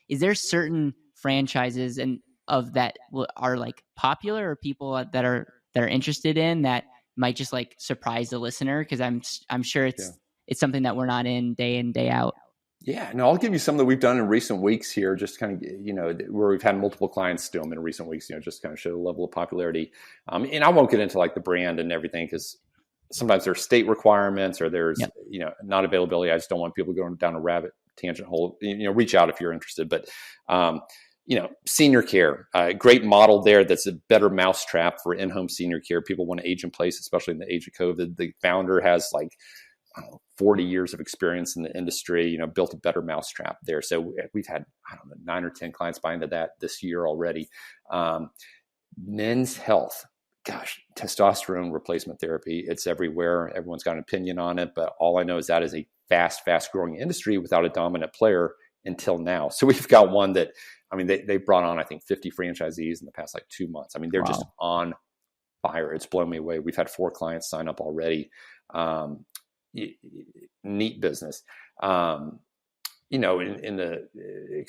is there certain franchises and of that are like popular, or people that are interested in that might just like surprise the listener? Because I'm sure it's something that we're not in day out. Yeah, no, I'll give you some that we've done in recent weeks here, just kind of, where we've had multiple clients do them in recent weeks, just kind of show the level of popularity. And I won't get into like the brand and everything, because sometimes there's state requirements or there's, not availability. I just don't want people going down a rabbit tangent hole. Reach out if you're interested. But, senior care, great model there. That's a better mousetrap for in-home senior care. People want to age in place, especially in the age of COVID. The founder has 40 years of experience in the industry, built a better mousetrap there. So we've had, 9 or 10 clients buy into that this year already. Men's health, gosh, testosterone replacement therapy. It's everywhere. Everyone's got an opinion on it, but all I know is that is a fast growing industry without a dominant player until now. So we've got one that, they brought on, I think 50 franchisees in the past 2 months. They're just on fire. It's blown me away. We've had 4 clients sign up already. Neat business. In the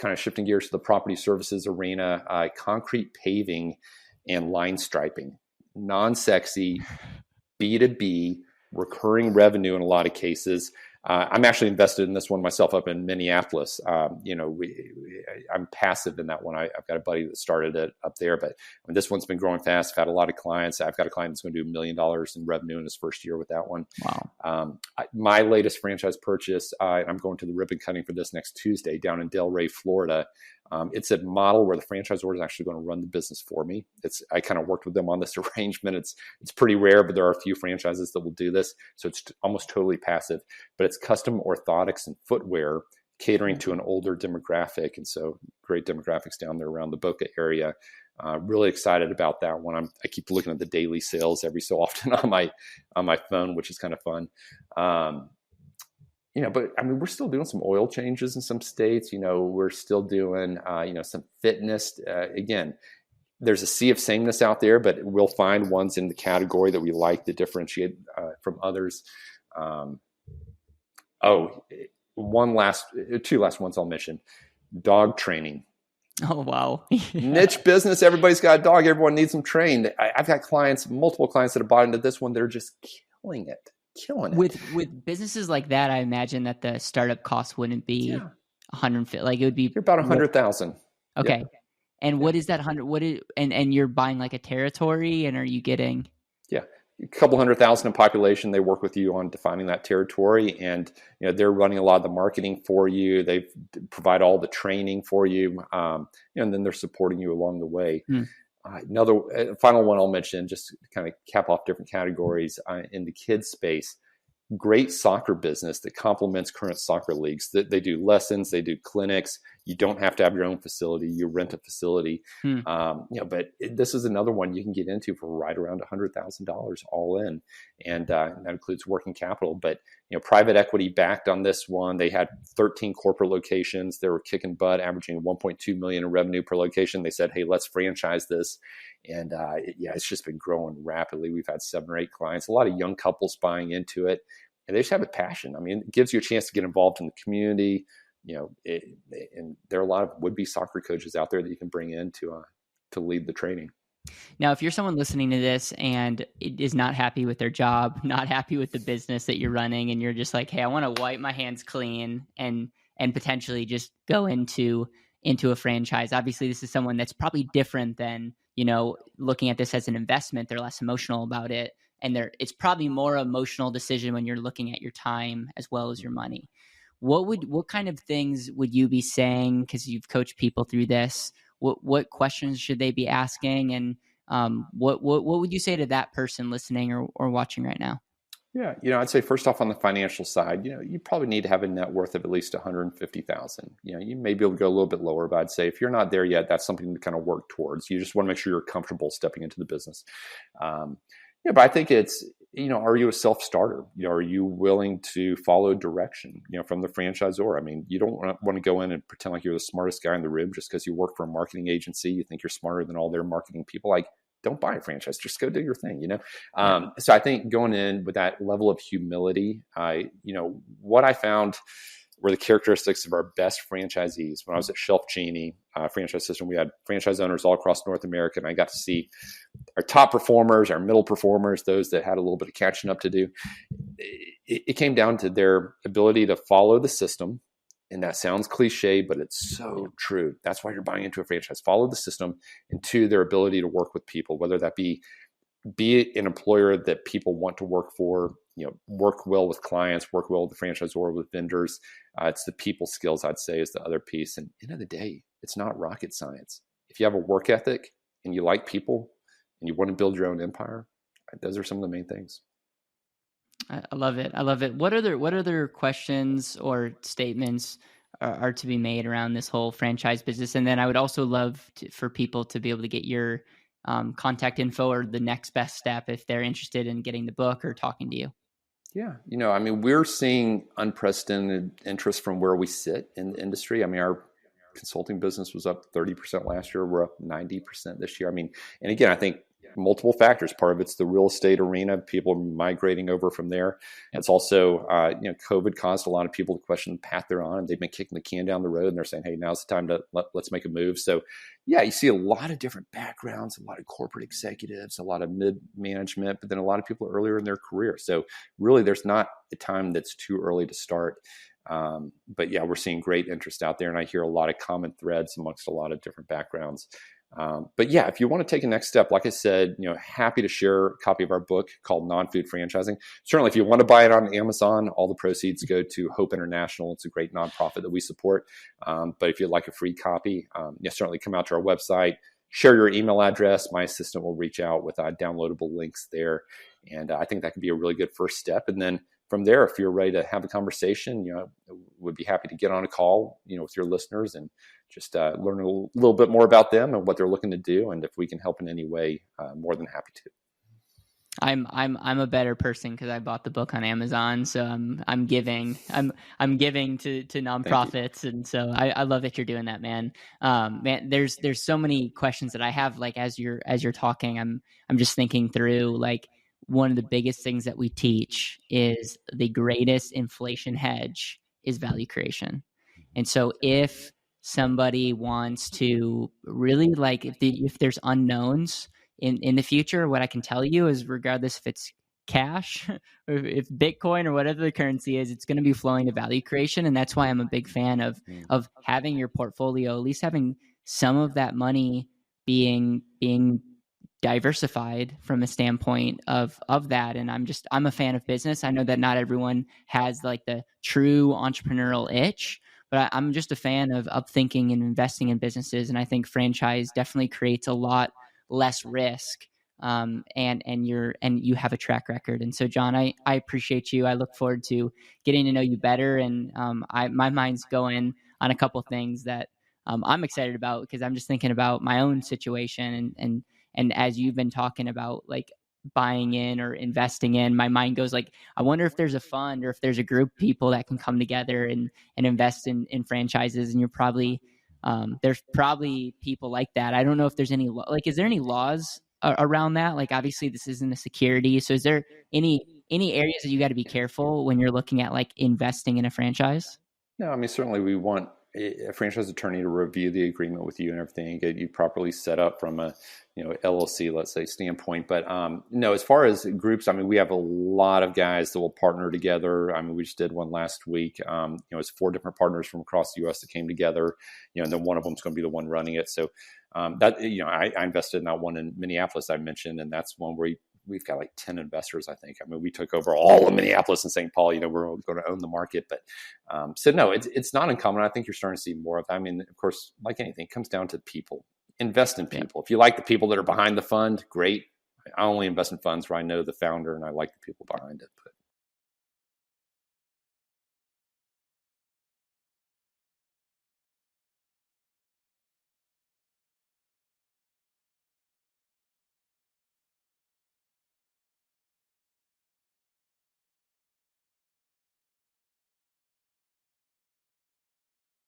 kind of shifting gears to the property services arena, concrete paving and line striping, non-sexy, B2B, recurring revenue in a lot of cases. I'm actually invested in this one myself up in Minneapolis. I'm passive in that one. I've got a buddy that started it up there, but this one's been growing fast. I've had a lot of clients. I've got a client that's going to do $1 million in revenue in his first year with that one. Wow. My latest franchise purchase, I'm going to the ribbon cutting for this next Tuesday down in Delray, Florida. It's a model where the franchisor is actually going to run the business for me. I kind of worked with them on this arrangement. It's pretty rare, but there are a few franchises that will do this. So it's almost totally passive, but it's custom orthotics and footwear catering to an older demographic. And so great demographics down there around the Boca area. Really excited about that one. I keep looking at the daily sales every so often on my phone, which is kind of fun. But we're still doing some oil changes in some states. We're still doing, some fitness. Again, there's a sea of sameness out there, but we'll find ones in the category that we like to differentiate from others. Two last ones I'll mention. Dog training. Oh, wow. Niche business. Everybody's got a dog. Everyone needs them trained. I've got multiple clients that have bought into this one. They're just killing it. With businesses like that, I imagine that the startup cost wouldn't be 150. Like it would be about 100,000. Okay. Yeah. And what is that 100? And you're buying like a territory, and are you getting? Yeah, a couple 100,000 in population. They work with you on defining that territory, and they're running a lot of the marketing for you. They provide all the training for you, and then they're supporting you along the way. Another final one I'll mention, just to kind of cap off different categories in the kids space. Great soccer business that complements current soccer leagues. They do lessons, they do clinics. You don't have to have your own facility. You rent a facility. But this is another one you can get into for right around $100,000 all in, and that includes working capital. But private equity backed on this one. They had 13 corporate locations. They were kicking butt, averaging 1.2 million in revenue per location. They said, "Hey, let's franchise this," and it's just been growing rapidly. We've had 7 or 8 clients, a lot of young couples buying into it, and they just have a passion. It gives you a chance to get involved in the community. And there are a lot of would-be soccer coaches out there that you can bring in to lead the training. Now, if you're someone listening to this and is not happy with their job, not happy with the business that you're running, and you're just like, "Hey, I want to wipe my hands clean and potentially just go into a franchise." Obviously, this is someone that's probably different than, looking at this as an investment. They're less emotional about it, and it's probably more emotional decision when you're looking at your time as well as your money. What kind of things would you be saying, because you've coached people through this? What questions should they be asking, and what would you say to that person listening or watching right now? Yeah, I'd say first off on the financial side, you probably need to have a net worth of at least $150,000. You may be able to go a little bit lower, but I'd say if you're not there yet, that's something to kind of work towards. You just want to make sure you're comfortable stepping into the business. But I think it's, are you a self-starter? Are you willing to follow direction, from the franchisor? You don't want to go in and pretend like you're the smartest guy in the room just because you work for a marketing agency. You think you're smarter than all their marketing people. Don't buy a franchise. Just go do your thing, So I think going in with that level of humility, what I found were the characteristics of our best franchisees. When I was at Shelf Genie franchise system, we had franchise owners all across North America, and I got to see our top performers, our middle performers, those that had a little bit of catching up to do. It came down to their ability to follow the system. And that sounds cliche, but it's so true. That's why you're buying into a franchise. Follow the system, and two, their ability to work with people, whether that be an employer that people want to work for, work well with clients, work well with the franchisor, with vendors. It's the people skills, I'd say, is the other piece. And at the end of the day, it's not rocket science. If you have a work ethic and you like people and you want to build your own empire, those are some of the main things. I love it. I love it. What other questions or statements are to be made around this whole franchise business? And then I would also love for people to be able to get your contact info or the next best step if they're interested in getting the book or talking to you. Yeah. We're seeing unprecedented interest from where we sit in the industry. Our consulting business was up 30% last year. We're up 90% this year. And again, I think multiple factors. Part of it's the real estate arena, people migrating over from there. It's also, COVID caused a lot of people to question the path they're on. They've been kicking the can down the road, and they're saying, hey, now's the time to let's make a move. So yeah, you see a lot of different backgrounds, a lot of corporate executives, a lot of mid-management, but then a lot of people earlier in their career. So really, there's not a time that's too early to start. But yeah, we're seeing great interest out there, and I hear a lot of common threads amongst a lot of different backgrounds. But yeah, if you want to take a next step, like I said, happy to share a copy of our book called Non-Food Franchising. Certainly, if you want to buy it on Amazon, all the proceeds go to Hope International. It's a great nonprofit that we support. But if you'd like a free copy, certainly come out to our website, share your email address. My assistant will reach out with downloadable links there. And I think that could be a really good first step. And then from there, if you're ready to have a conversation, would be happy to get on a call, with your listeners and just learn a little bit more about them and what they're looking to do. And if we can help in any way, more than happy to. I'm a better person because I bought the book on Amazon, so I'm giving to nonprofits, and so I love that you're doing that, man. Man, there's so many questions that I have. Like as you're talking, I'm just thinking through like. One of the biggest things that we teach is the greatest inflation hedge is value creation. And so if somebody wants to really if there's unknowns in the future, what I can tell you is regardless if it's cash or if Bitcoin or whatever the currency is, it's going to be flowing to value creation. And that's why I'm a big fan of having your portfolio, at least having some of that money being diversified from a standpoint of that. And I'm a fan of business. I know that not everyone has like the true entrepreneurial itch, but I'm just a fan of thinking and investing in businesses. And I think franchise definitely creates a lot less risk. And you have a track record. And so, Jon, I appreciate you. I look forward to getting to know you better. And my mind's going on a couple things that I'm excited about because I'm just thinking about my own situation and as you've been talking about like buying in or investing in, my mind goes like, I wonder if there's a fund or if there's a group of people that can come together and invest in franchises. And you're probably, there's probably people like that. I don't know if there's any, is there any laws around that? Like, obviously this isn't a security. So is there any areas that you got to be careful when you're looking at like investing in a franchise? No, certainly we want a franchise attorney to review the agreement with you and everything, get you properly set up from a LLC, let's say, standpoint. But no, as far as groups, we have a lot of guys that will partner together. We just did one last week. It's 4 different partners from across the U.S. that came together. And then one of them is going to be the one running it. So I invested in that one in Minneapolis I mentioned, and that's one where we've got like 10 investors, I think. We took over all of Minneapolis and St. Paul. We're going to own the market. But so no, it's not uncommon. I think you're starting to see more of that. Of course, like anything, it comes down to people. Invest in people. If you like the people that are behind the fund, great. I only invest in funds where I know the founder and I like the people behind it. But